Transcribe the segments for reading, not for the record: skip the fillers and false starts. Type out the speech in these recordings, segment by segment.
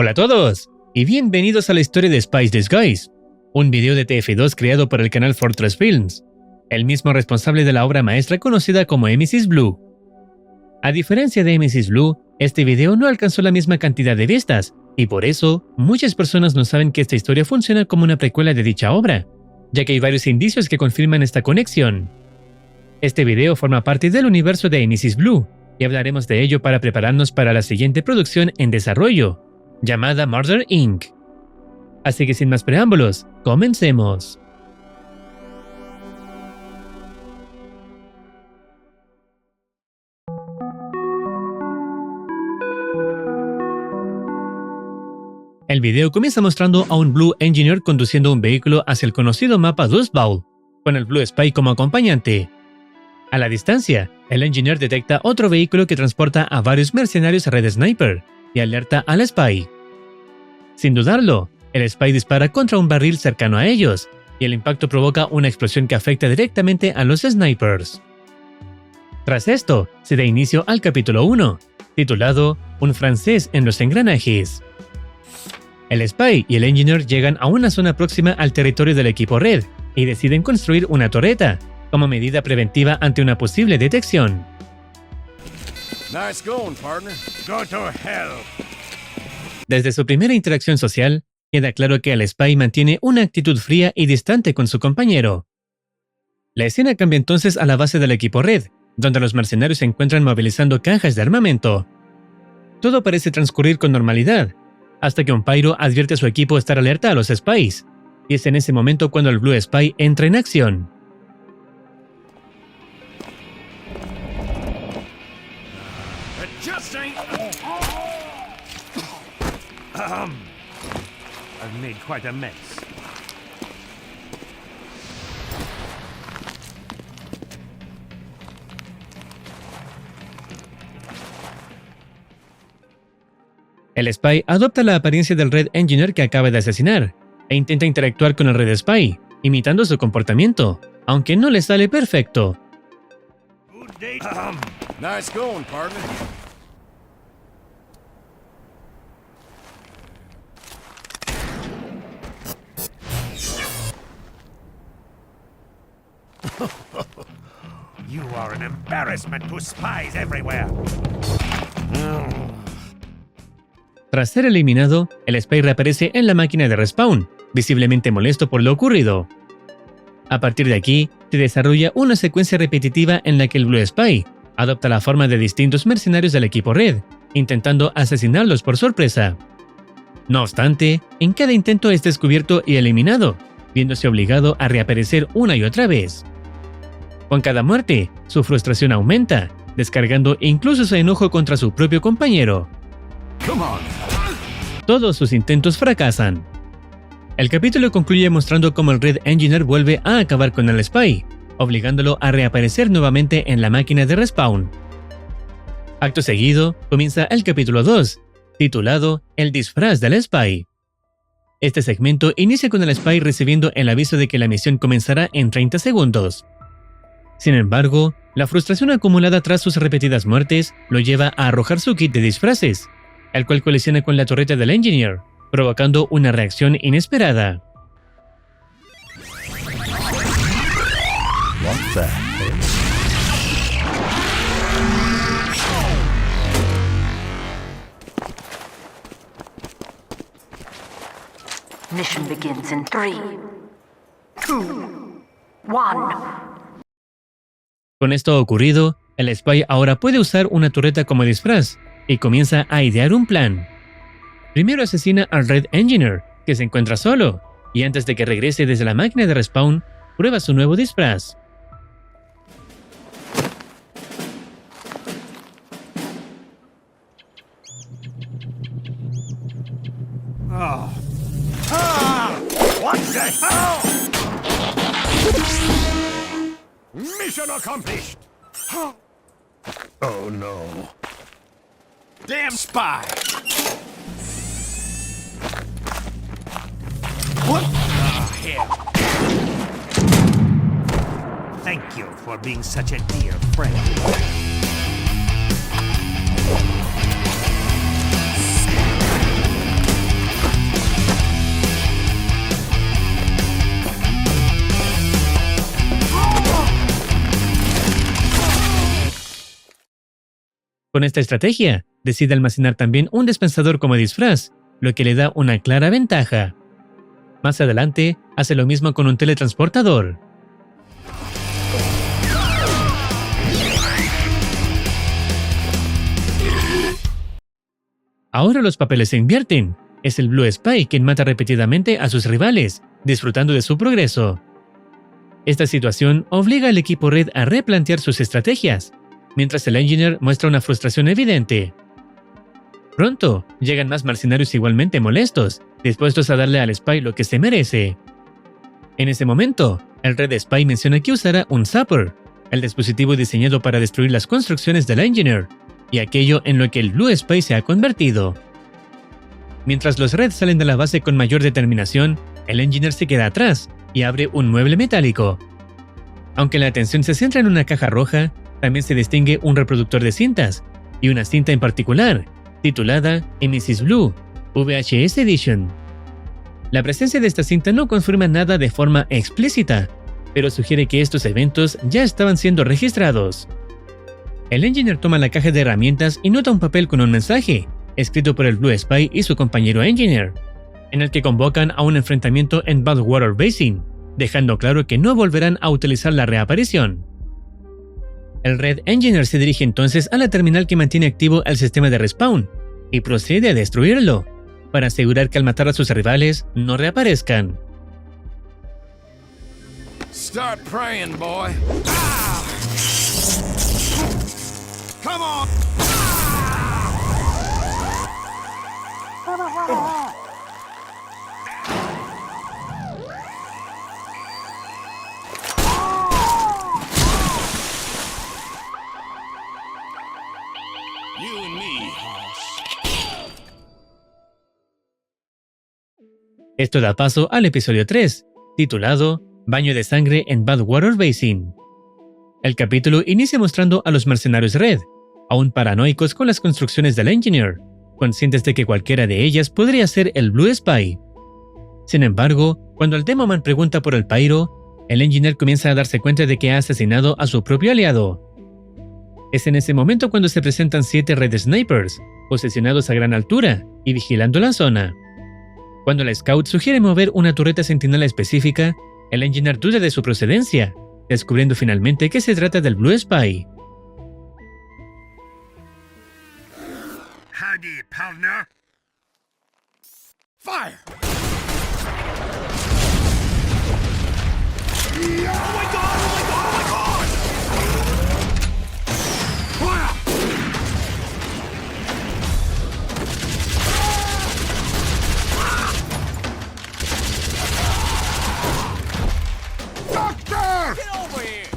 Hola a todos, y bienvenidos a la historia de Spies Disguise, un video de TF2 creado por el canal Fortress Films, el mismo responsable de la obra maestra conocida como Mrs. Blue. A diferencia de Mrs. Blue, este video no alcanzó la misma cantidad de vistas, y por eso, muchas personas no saben que esta historia funciona como una precuela de dicha obra, ya que hay varios indicios que confirman esta conexión. Este video forma parte del universo de Mrs. Blue, y hablaremos de ello para prepararnos para la siguiente producción en desarrollo, llamada Murder Inc. Así que sin más preámbulos, comencemos. El video comienza mostrando a un Blue Engineer conduciendo un vehículo hacia el conocido mapa Dust Bowl, con el Blue Spy como acompañante. A la distancia, el Engineer detecta otro vehículo que transporta a varios mercenarios a Red Sniper y alerta al Spy. Sin dudarlo, el Spy dispara contra un barril cercano a ellos, y el impacto provoca una explosión que afecta directamente a los Snipers. Tras esto, se da inicio al capítulo 1, titulado Un francés en los engranajes. El Spy y el Engineer llegan a una zona próxima al territorio del equipo Red, y deciden construir una torreta, como medida preventiva ante una posible detección. Nice going, partner. Go to hell. Desde su primera interacción social, queda claro que el Spy mantiene una actitud fría y distante con su compañero. La escena cambia entonces a la base del equipo Red, donde los mercenarios se encuentran movilizando cajas de armamento. Todo parece transcurrir con normalidad, hasta que un Pyro advierte a su equipo estar alerta a los Spies, y es en ese momento cuando el Blue Spy entra en acción. I've made quite a mess. El Spy adopta la apariencia del Red Engineer que acaba de asesinar, e intenta interactuar con el Red Spy, imitando su comportamiento, aunque no le sale perfecto. Nice going, partner. You are an embarrassment to spies everywhere. Tras ser eliminado, el Spy reaparece en la máquina de respawn, visiblemente molesto por lo ocurrido. A partir de aquí, se desarrolla una secuencia repetitiva en la que el Blue Spy adopta la forma de distintos mercenarios del equipo Red, intentando asesinarlos por sorpresa. No obstante, en cada intento es descubierto y eliminado, viéndose obligado a reaparecer una y otra vez. Con cada muerte, su frustración aumenta, descargando incluso su enojo contra su propio compañero. Todos sus intentos fracasan. El capítulo concluye mostrando cómo el Red Engineer vuelve a acabar con el Spy, obligándolo a reaparecer nuevamente en la máquina de respawn. Acto seguido, comienza el capítulo 2, titulado El disfraz del Spy. Este segmento inicia con el Spy recibiendo el aviso de que la misión comenzará en 30 segundos. Sin embargo, la frustración acumulada tras sus repetidas muertes lo lleva a arrojar su kit de disfraces, el cual colisiona con la torreta del Engineer, provocando una reacción inesperada. What the hell? Mission begins in 3, 2, 1. Con esto ocurrido, el Spy ahora puede usar una torreta como disfraz y comienza a idear un plan. Primero asesina al Red Engineer, que se encuentra solo, y antes de que regrese desde la máquina de respawn, prueba su nuevo disfraz. What the hell? Mission accomplished. Oh no. Damn spy. What? Oh, hell. Thank you for being such a dear friend. Con esta estrategia, decide almacenar también un dispensador como disfraz, lo que le da una clara ventaja. Más adelante, hace lo mismo con un teletransportador. Ahora los papeles se invierten. Es el Blue Spy quien mata repetidamente a sus rivales, disfrutando de su progreso. Esta situación obliga al equipo Red a replantear sus estrategias, mientras el Engineer muestra una frustración evidente. Pronto, llegan más mercenarios igualmente molestos, dispuestos a darle al Spy lo que se merece. En ese momento, el Red Spy menciona que usará un Zapper, el dispositivo diseñado para destruir las construcciones del Engineer, y aquello en lo que el Blue Spy se ha convertido. Mientras los Red salen de la base con mayor determinación, el Engineer se queda atrás y abre un mueble metálico. Aunque la atención se centra en una caja roja, también se distingue un reproductor de cintas, y una cinta en particular, titulada Mrs. Blue, VHS Edition. La presencia de esta cinta no confirma nada de forma explícita, pero sugiere que estos eventos ya estaban siendo registrados. El Engineer toma la caja de herramientas y nota un papel con un mensaje, escrito por el Blue Spy y su compañero Engineer, en el que convocan a un enfrentamiento en Badwater Basin, dejando claro que no volverán a utilizar la reaparición. El Red Engineer se dirige entonces a la terminal que mantiene activo el sistema de respawn, y procede a destruirlo, para asegurar que al matar a sus rivales no reaparezcan. Start praying, boy. Ah! Come on! You and me, Hoss. Esto da paso al episodio 3, titulado Baño de sangre en Badwater Basin. El capítulo inicia mostrando a los mercenarios Red, aún paranoicos con las construcciones del Engineer, conscientes de que cualquiera de ellas podría ser el Blue Spy. Sin embargo, cuando el Demoman pregunta por el Pyro, el Engineer comienza a darse cuenta de que ha asesinado a su propio aliado. Es en ese momento cuando se presentan 7 Red Snipers, posicionados a gran altura y vigilando la zona. Cuando la Scout sugiere mover una torreta sentinela específica, el Engineer duda de su procedencia, descubriendo finalmente que se trata del Blue Spy. Howdy, partner. Fire! Oh my god! Oh my god! Oh my god! Fire! Doctor! Get over here!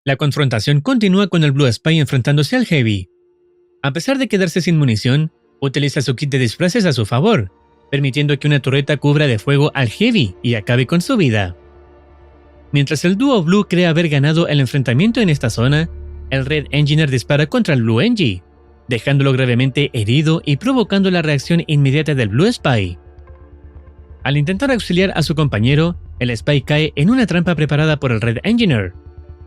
La confrontación continúa con el Blue Spy enfrentándose al Heavy. A pesar de quedarse sin munición, utiliza su kit de disfraces a su favor, permitiendo que una torreta cubra de fuego al Heavy y acabe con su vida. Mientras el dúo Blue cree haber ganado el enfrentamiento en esta zona, el Red Engineer dispara contra el Blue Engie, dejándolo gravemente herido y provocando la reacción inmediata del Blue Spy. Al intentar auxiliar a su compañero, el Spy cae en una trampa preparada por el Red Engineer.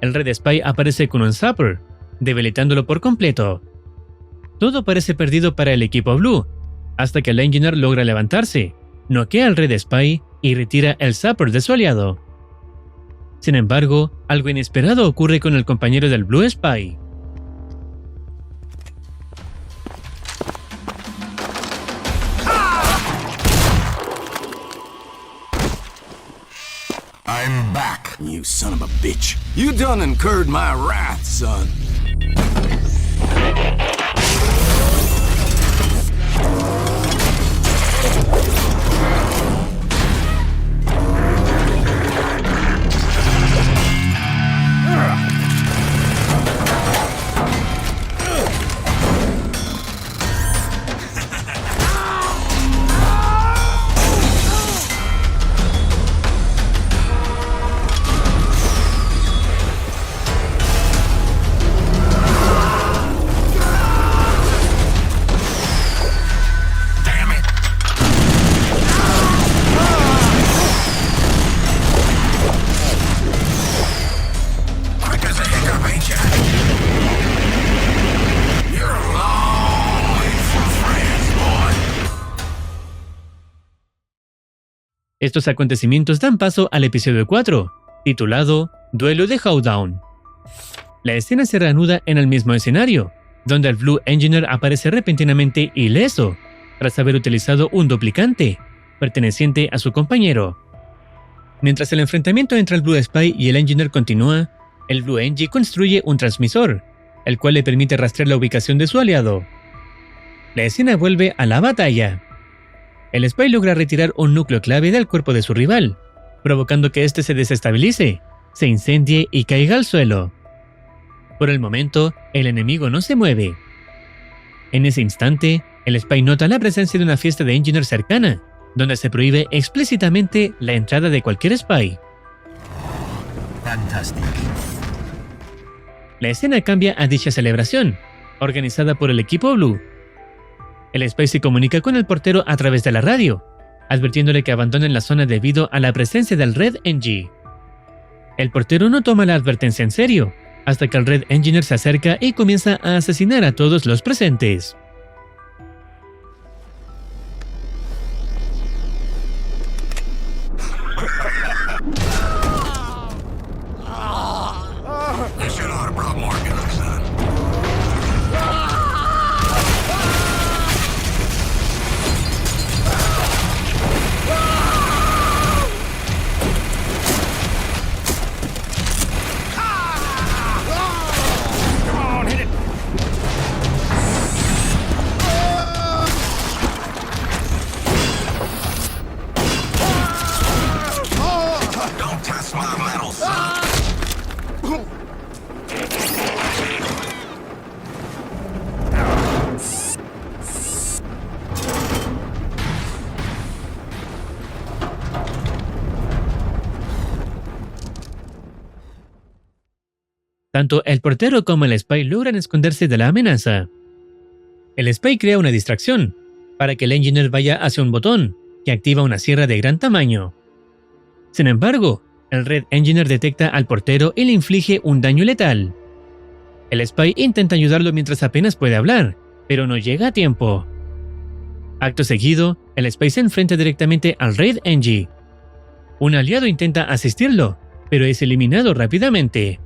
El Red Spy aparece con un Zapper, debilitándolo por completo. Todo parece perdido para el equipo Blue, hasta que el Engineer logra levantarse, noquea al Red Spy y retira el Zapper de su aliado. Sin embargo, algo inesperado ocurre con el compañero del Blue Spy. I'm back. You son of a bitch. You done incurred my wrath, son. Estos acontecimientos dan paso al episodio 4, titulado Duelo de Hoedown. La escena se reanuda en el mismo escenario, donde el Blue Engineer aparece repentinamente ileso, tras haber utilizado un duplicante, perteneciente a su compañero. Mientras el enfrentamiento entre el Blue Spy y el Engineer continúa, el Blue Engie construye un transmisor, el cual le permite rastrear la ubicación de su aliado. La escena vuelve a la batalla. El Spy logra retirar un núcleo clave del cuerpo de su rival, provocando que éste se desestabilice, se incendie y caiga al suelo. Por el momento, el enemigo no se mueve. En ese instante, el Spy nota la presencia de una fiesta de Engineer cercana, donde se prohíbe explícitamente la entrada de cualquier Spy. Fantastic. La escena cambia a dicha celebración, organizada por el equipo Blue. El Spy se comunica con el portero a través de la radio, advirtiéndole que abandonen la zona debido a la presencia del Red Engie. El portero no toma la advertencia en serio, hasta que el Red Engineer se acerca y comienza a asesinar a todos los presentes. Tanto el portero como el Spy logran esconderse de la amenaza. El Spy crea una distracción, para que el Engineer vaya hacia un botón, que activa una sierra de gran tamaño. Sin embargo, el Red Engineer detecta al portero y le inflige un daño letal. El Spy intenta ayudarlo mientras apenas puede hablar, pero no llega a tiempo. Acto seguido, el Spy se enfrenta directamente al Red Engie. Un aliado intenta asistirlo, pero es eliminado rápidamente.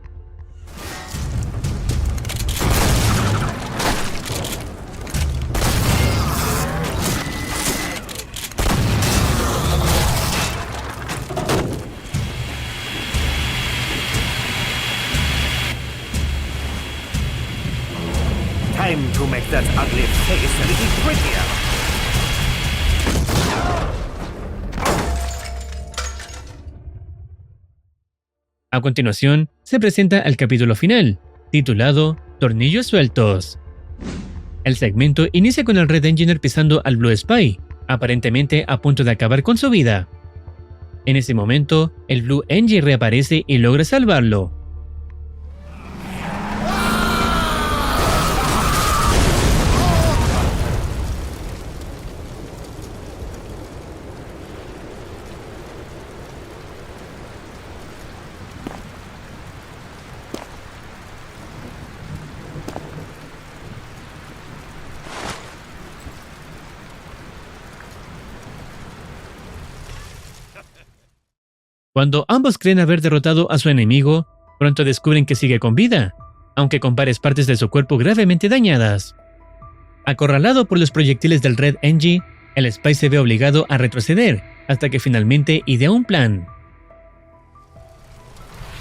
Time to make that ugly face a little prettier. A continuación, se presenta el capítulo final, titulado Tornillos sueltos. El segmento inicia con el Red Engineer pisando al Blue Spy, aparentemente a punto de acabar con su vida. En ese momento, el Blue Engie reaparece y logra salvarlo. Cuando ambos creen haber derrotado a su enemigo, pronto descubren que sigue con vida, aunque con varias partes de su cuerpo gravemente dañadas. Acorralado por los proyectiles del Red Engie, el Spy se ve obligado a retroceder, hasta que finalmente idea un plan.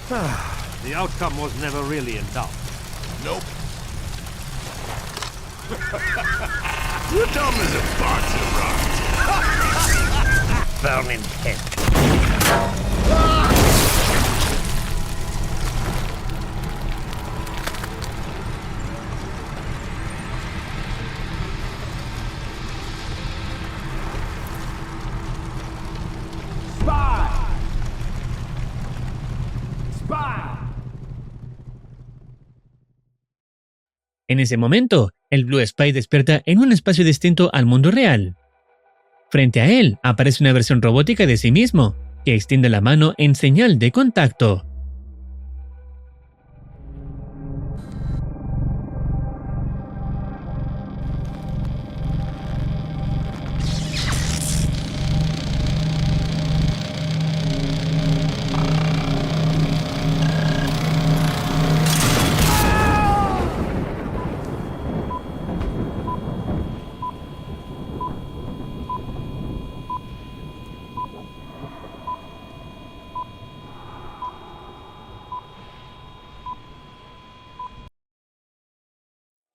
The outcome was never really in doubt. Nope. You're dumb as a box of rocks. Burning head. En ese momento, el Blue Spy despierta en un espacio distinto al mundo real. Frente a él aparece una versión robótica de sí mismo, que extiende la mano en señal de contacto.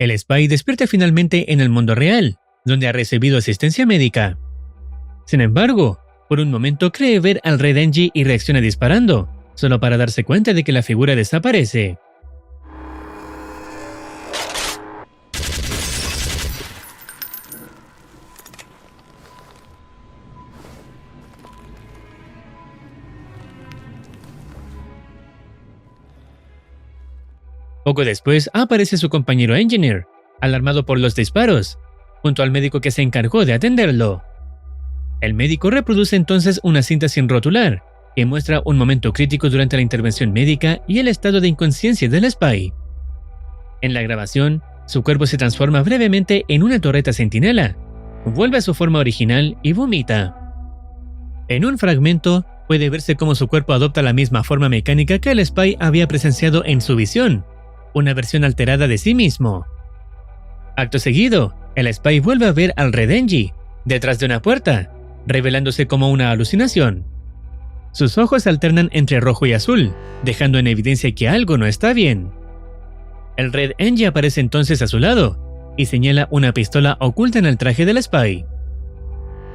El Spy despierta finalmente en el mundo real, donde ha recibido asistencia médica. Sin embargo, por un momento cree ver al Red Engie y reacciona disparando, solo para darse cuenta de que la figura desaparece. Poco después aparece su compañero Engineer, alarmado por los disparos, junto al médico que se encargó de atenderlo. El médico reproduce entonces una cinta sin rotular, que muestra un momento crítico durante la intervención médica y el estado de inconsciencia del Spy. En la grabación, su cuerpo se transforma brevemente en una torreta centinela, vuelve a su forma original y vomita. En un fragmento, puede verse cómo su cuerpo adopta la misma forma mecánica que el Spy había presenciado en su visión, una versión alterada de sí mismo. Acto seguido, el Spy vuelve a ver al Red Engie, detrás de una puerta, revelándose como una alucinación. Sus ojos alternan entre rojo y azul, dejando en evidencia que algo no está bien. El Red Engie aparece entonces a su lado, y señala una pistola oculta en el traje del Spy.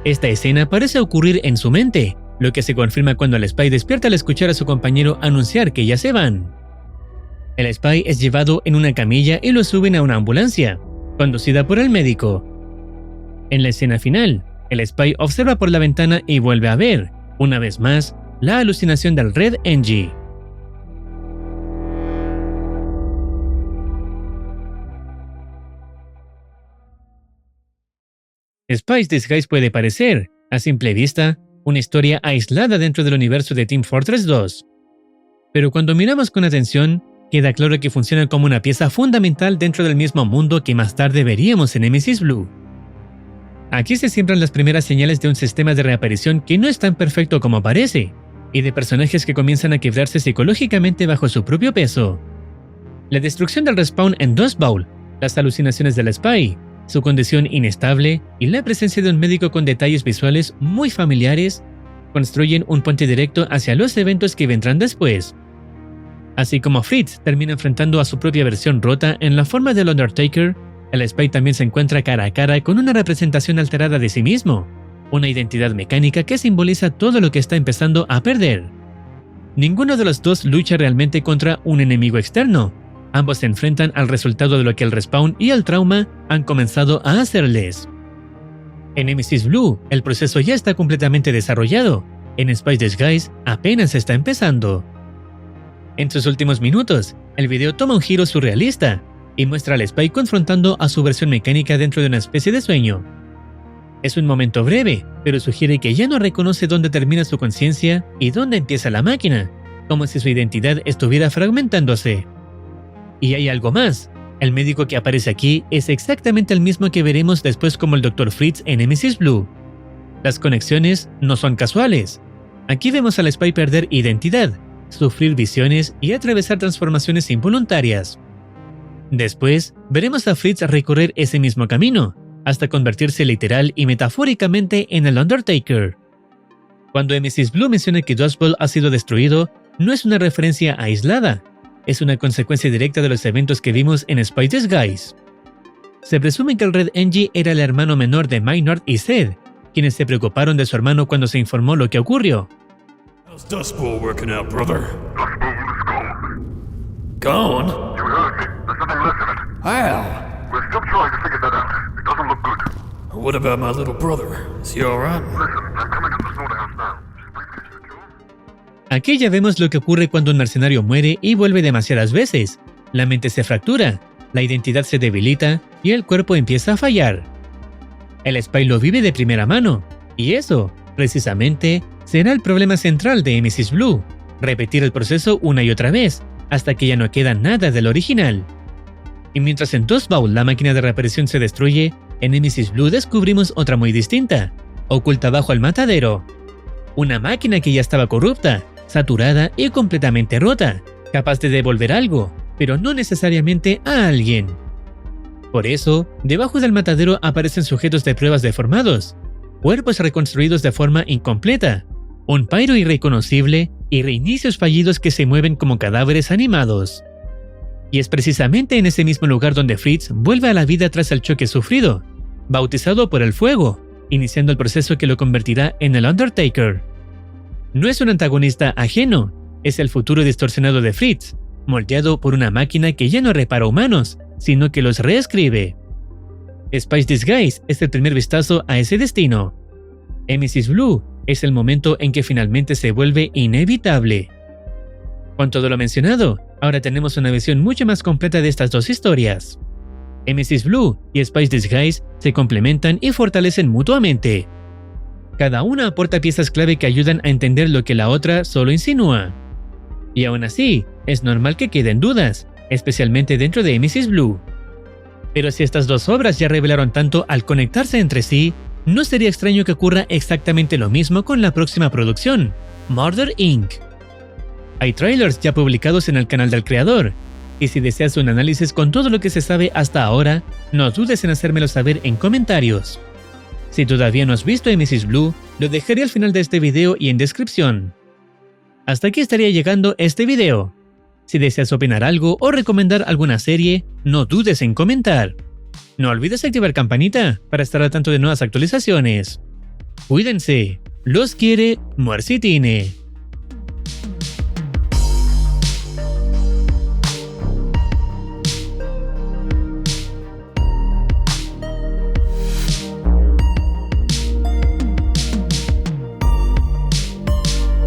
Esta escena parece ocurrir en su mente, lo que se confirma cuando el Spy despierta al escuchar a su compañero anunciar que ya se van. El Spy es llevado en una camilla y lo suben a una ambulancia, conducida por el médico. En la escena final, el Spy observa por la ventana y vuelve a ver, una vez más, la alucinación del Red Engie. Spy's Disguise puede parecer, a simple vista, una historia aislada dentro del universo de Team Fortress 2. Pero cuando miramos con atención, queda claro que funciona como una pieza fundamental dentro del mismo mundo que más tarde veríamos en Nemesis Blue. Aquí se siembran las primeras señales de un sistema de reaparición que no es tan perfecto como parece, y de personajes que comienzan a quebrarse psicológicamente bajo su propio peso. La destrucción del respawn en Dust Bowl, las alucinaciones del Spy, su condición inestable y la presencia de un médico con detalles visuales muy familiares construyen un puente directo hacia los eventos que vendrán después. Así como Fritz termina enfrentando a su propia versión rota en la forma del Undertaker, el Spy también se encuentra cara a cara con una representación alterada de sí mismo, una identidad mecánica que simboliza todo lo que está empezando a perder. Ninguno de los dos lucha realmente contra un enemigo externo, ambos se enfrentan al resultado de lo que el respawn y el trauma han comenzado a hacerles. En Nemesis Blue, el proceso ya está completamente desarrollado, en Spy's Disguise apenas está empezando. En sus últimos minutos, el video toma un giro surrealista y muestra al Spy confrontando a su versión mecánica dentro de una especie de sueño. Es un momento breve, pero sugiere que ya no reconoce dónde termina su conciencia y dónde empieza la máquina, como si su identidad estuviera fragmentándose. Y hay algo más, el médico que aparece aquí es exactamente el mismo que veremos después como el Dr. Fritz en Nemesis Blue. Las conexiones no son casuales. Aquí vemos al Spy perder identidad, sufrir visiones y atravesar transformaciones involuntarias. Después, veremos a Fritz recorrer ese mismo camino, hasta convertirse literal y metafóricamente en el Undertaker. Cuando Nemesis Blue menciona que Dust Bowl ha sido destruido, no es una referencia aislada, es una consecuencia directa de los eventos que vimos en Spice Disguise. Se presume que el Red Engie era el hermano menor de Maynard y Zed, quienes se preocuparon de su hermano cuando se informó lo que ocurrió. How's Dust Bowl working out, brother? Gone? You heard me. There's nothing left of it. How? We're still trying to figure that out. It doesn't look good. What about my little brother? Is he alright? Listen, I'm coming to the slaughterhouse now. Briefcase secure? Aquí ya vemos lo que ocurre cuando un mercenario muere y vuelve demasiadas veces. La mente se fractura, la identidad se debilita y el cuerpo empieza a fallar. El Spy lo vive de primera mano, y eso, precisamente, será el problema central de Mrs. Blue, repetir el proceso una y otra vez, hasta que ya no queda nada del original. Y mientras en Dust Bowl la máquina de reaparición se destruye, en Mrs. Blue descubrimos otra muy distinta, oculta bajo el matadero. Una máquina que ya estaba corrupta, saturada y completamente rota, capaz de devolver algo, pero no necesariamente a alguien. Por eso, debajo del matadero aparecen sujetos de pruebas deformados, cuerpos reconstruidos de forma incompleta, un pyro irreconocible y reinicios fallidos que se mueven como cadáveres animados. Y es precisamente en ese mismo lugar donde Fritz vuelve a la vida tras el choque sufrido, bautizado por el fuego, iniciando el proceso que lo convertirá en el Undertaker. No es un antagonista ajeno, es el futuro distorsionado de Fritz, moldeado por una máquina que ya no repara humanos, sino que los reescribe. Spice Disguise es el primer vistazo a ese destino. Mrs. Blue es el momento en que finalmente se vuelve inevitable. Con todo lo mencionado, ahora tenemos una visión mucho más completa de estas dos historias. Mrs. Blue y Spice Disguise se complementan y fortalecen mutuamente. Cada una aporta piezas clave que ayudan a entender lo que la otra solo insinúa. Y aún así, es normal que queden dudas, especialmente dentro de Mrs. Blue. Pero si estas dos obras ya revelaron tanto al conectarse entre sí, no sería extraño que ocurra exactamente lo mismo con la próxima producción, Murder Inc. Hay trailers ya publicados en el canal del creador, y si deseas un análisis con todo lo que se sabe hasta ahora, no dudes en hacérmelo saber en comentarios. Si todavía no has visto a Mrs. Blue, lo dejaré al final de este video y en descripción. Hasta aquí estaría llegando este video. Si deseas opinar algo o recomendar alguna serie, no dudes en comentar. No olvides activar campanita para estar al tanto de nuevas actualizaciones. Cuídense, los quiere Muercitine.